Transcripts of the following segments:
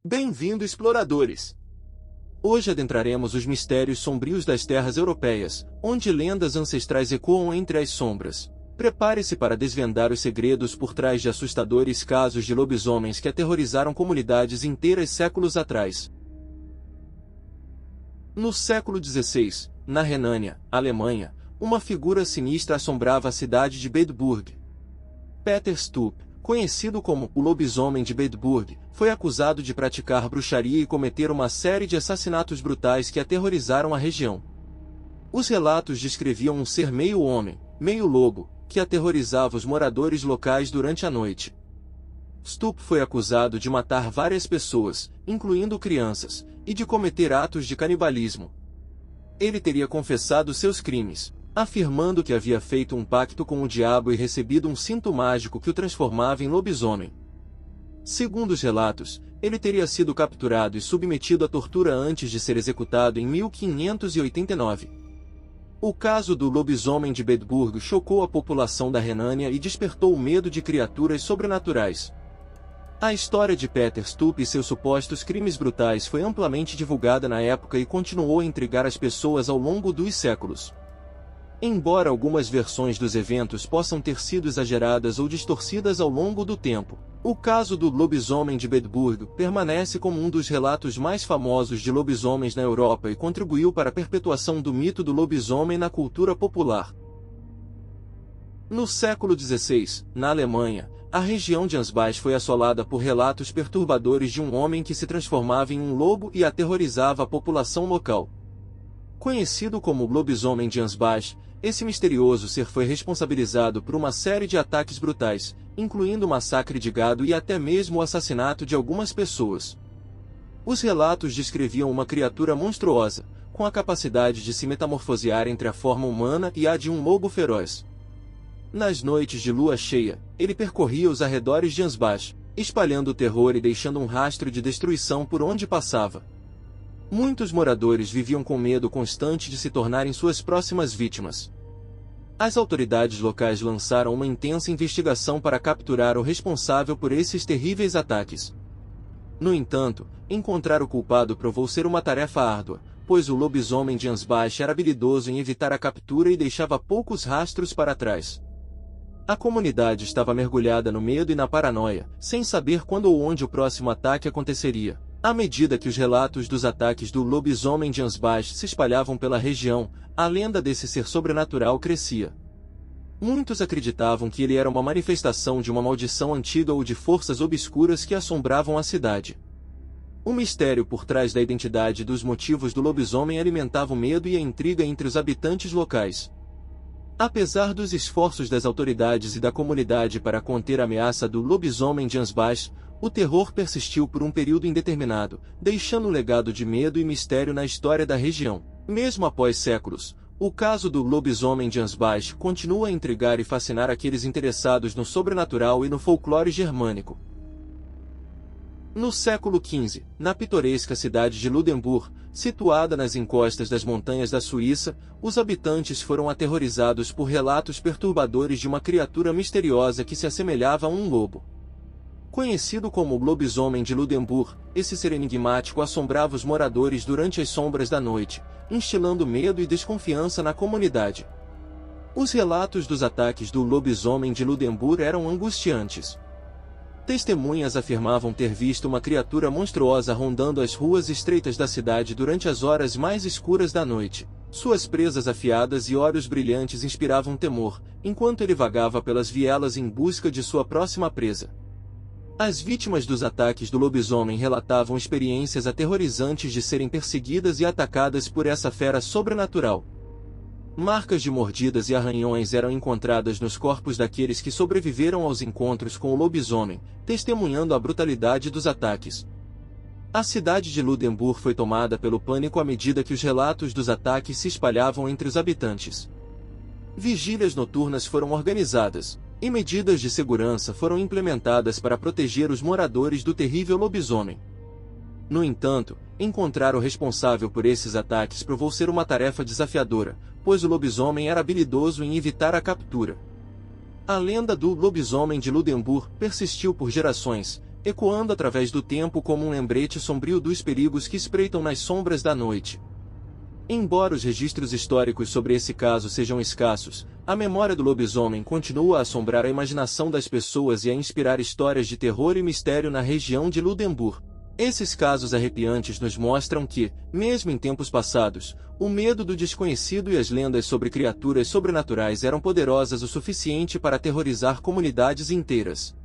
Bem-vindo, exploradores! Hoje adentraremos os mistérios sombrios das terras europeias, onde lendas ancestrais ecoam entre as sombras. Prepare-se para desvendar os segredos por trás de assustadores casos de lobisomens que aterrorizaram comunidades inteiras séculos atrás. No século XVI, na Renânia, Alemanha, uma figura sinistra assombrava a cidade de Bedburg. Peter Stupp, conhecido como o lobisomem de Bedburg, foi acusado de praticar bruxaria e cometer uma série de assassinatos brutais que aterrorizaram a região. Os relatos descreviam um ser meio homem, meio lobo, que aterrorizava os moradores locais durante a noite. Stupp foi acusado de matar várias pessoas, incluindo crianças, e de cometer atos de canibalismo. Ele teria confessado seus crimes, afirmando que havia feito um pacto com o diabo e recebido um cinto mágico que o transformava em lobisomem. Segundo os relatos, ele teria sido capturado e submetido à tortura antes de ser executado em 1589. O caso do lobisomem de Bedburg chocou a população da Renânia e despertou o medo de criaturas sobrenaturais. A história de Peter Stupp e seus supostos crimes brutais foi amplamente divulgada na época e continuou a intrigar as pessoas ao longo dos séculos. Embora algumas versões dos eventos possam ter sido exageradas ou distorcidas ao longo do tempo, o caso do lobisomem de Bedburg permanece como um dos relatos mais famosos de lobisomens na Europa e contribuiu para a perpetuação do mito do lobisomem na cultura popular. No século XVI, na Alemanha, a região de Ansbach foi assolada por relatos perturbadores de um homem que se transformava em um lobo e aterrorizava a população local. Conhecido como lobisomem de Ansbach, esse misterioso ser foi responsabilizado por uma série de ataques brutais, incluindo o massacre de gado e até mesmo o assassinato de algumas pessoas. Os relatos descreviam uma criatura monstruosa, com a capacidade de se metamorfosear entre a forma humana e a de um lobo feroz. Nas noites de lua cheia, ele percorria os arredores de Ansbach, espalhando terror e deixando um rastro de destruição por onde passava. Muitos moradores viviam com medo constante de se tornarem suas próximas vítimas. As autoridades locais lançaram uma intensa investigação para capturar o responsável por esses terríveis ataques. No entanto, encontrar o culpado provou ser uma tarefa árdua, pois o lobisomem de Ansbach era habilidoso em evitar a captura e deixava poucos rastros para trás. A comunidade estava mergulhada no medo e na paranoia, sem saber quando ou onde o próximo ataque aconteceria. À medida que os relatos dos ataques do lobisomem de Ansbach se espalhavam pela região, a lenda desse ser sobrenatural crescia. Muitos acreditavam que ele era uma manifestação de uma maldição antiga ou de forças obscuras que assombravam a cidade. O mistério por trás da identidade e dos motivos do lobisomem alimentava o medo e a intriga entre os habitantes locais. Apesar dos esforços das autoridades e da comunidade para conter a ameaça do lobisomem de Ansbach, o terror persistiu por um período indeterminado, deixando um legado de medo e mistério na história da região. Mesmo após séculos, o caso do lobisomem de Ansbach continua a intrigar e fascinar aqueles interessados no sobrenatural e no folclore germânico. No século XV, na pitoresca cidade de Ludendorff, situada nas encostas das montanhas da Suíça, os habitantes foram aterrorizados por relatos perturbadores de uma criatura misteriosa que se assemelhava a um lobo. Conhecido como o lobisomem de Ludendorff, esse ser enigmático assombrava os moradores durante as sombras da noite, instilando medo e desconfiança na comunidade. Os relatos dos ataques do lobisomem de Ludendorff eram angustiantes. Testemunhas afirmavam ter visto uma criatura monstruosa rondando as ruas estreitas da cidade durante as horas mais escuras da noite. Suas presas afiadas e olhos brilhantes inspiravam temor, enquanto ele vagava pelas vielas em busca de sua próxima presa. As vítimas dos ataques do lobisomem relatavam experiências aterrorizantes de serem perseguidas e atacadas por essa fera sobrenatural. Marcas de mordidas e arranhões eram encontradas nos corpos daqueles que sobreviveram aos encontros com o lobisomem, testemunhando a brutalidade dos ataques. A cidade de Ludendorff foi tomada pelo pânico à medida que os relatos dos ataques se espalhavam entre os habitantes. Vigílias noturnas foram organizadas, e medidas de segurança foram implementadas para proteger os moradores do terrível lobisomem. No entanto, encontrar o responsável por esses ataques provou ser uma tarefa desafiadora, pois o lobisomem era habilidoso em evitar a captura. A lenda do lobisomem de Ludendorff persistiu por gerações, ecoando através do tempo como um lembrete sombrio dos perigos que espreitam nas sombras da noite. Embora os registros históricos sobre esse caso sejam escassos, a memória do lobisomem continua a assombrar a imaginação das pessoas e a inspirar histórias de terror e mistério na região de Ludendorff. Esses casos arrepiantes nos mostram que, mesmo em tempos passados, o medo do desconhecido e as lendas sobre criaturas sobrenaturais eram poderosas o suficiente para aterrorizar comunidades inteiras.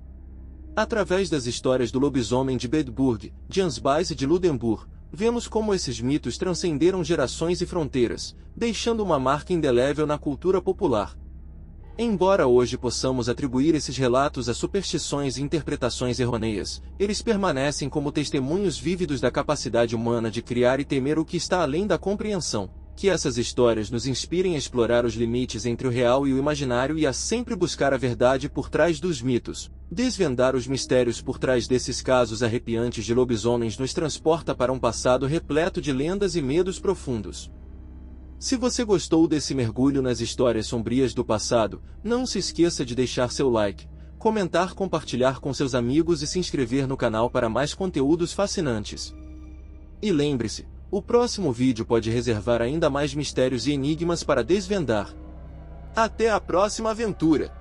Através das histórias do lobisomem de Bedburg, de Ansbach e de Ludendorff, vemos como esses mitos transcenderam gerações e fronteiras, deixando uma marca indelével na cultura popular. Embora hoje possamos atribuir esses relatos a superstições e interpretações errôneas, eles permanecem como testemunhos vívidos da capacidade humana de criar e temer o que está além da compreensão. Que essas histórias nos inspirem a explorar os limites entre o real e o imaginário e a sempre buscar a verdade por trás dos mitos. Desvendar os mistérios por trás desses casos arrepiantes de lobisomens nos transporta para um passado repleto de lendas e medos profundos. Se você gostou desse mergulho nas histórias sombrias do passado, não se esqueça de deixar seu like, comentar, compartilhar com seus amigos e se inscrever no canal para mais conteúdos fascinantes. E lembre-se, o próximo vídeo pode reservar ainda mais mistérios e enigmas para desvendar. Até a próxima aventura!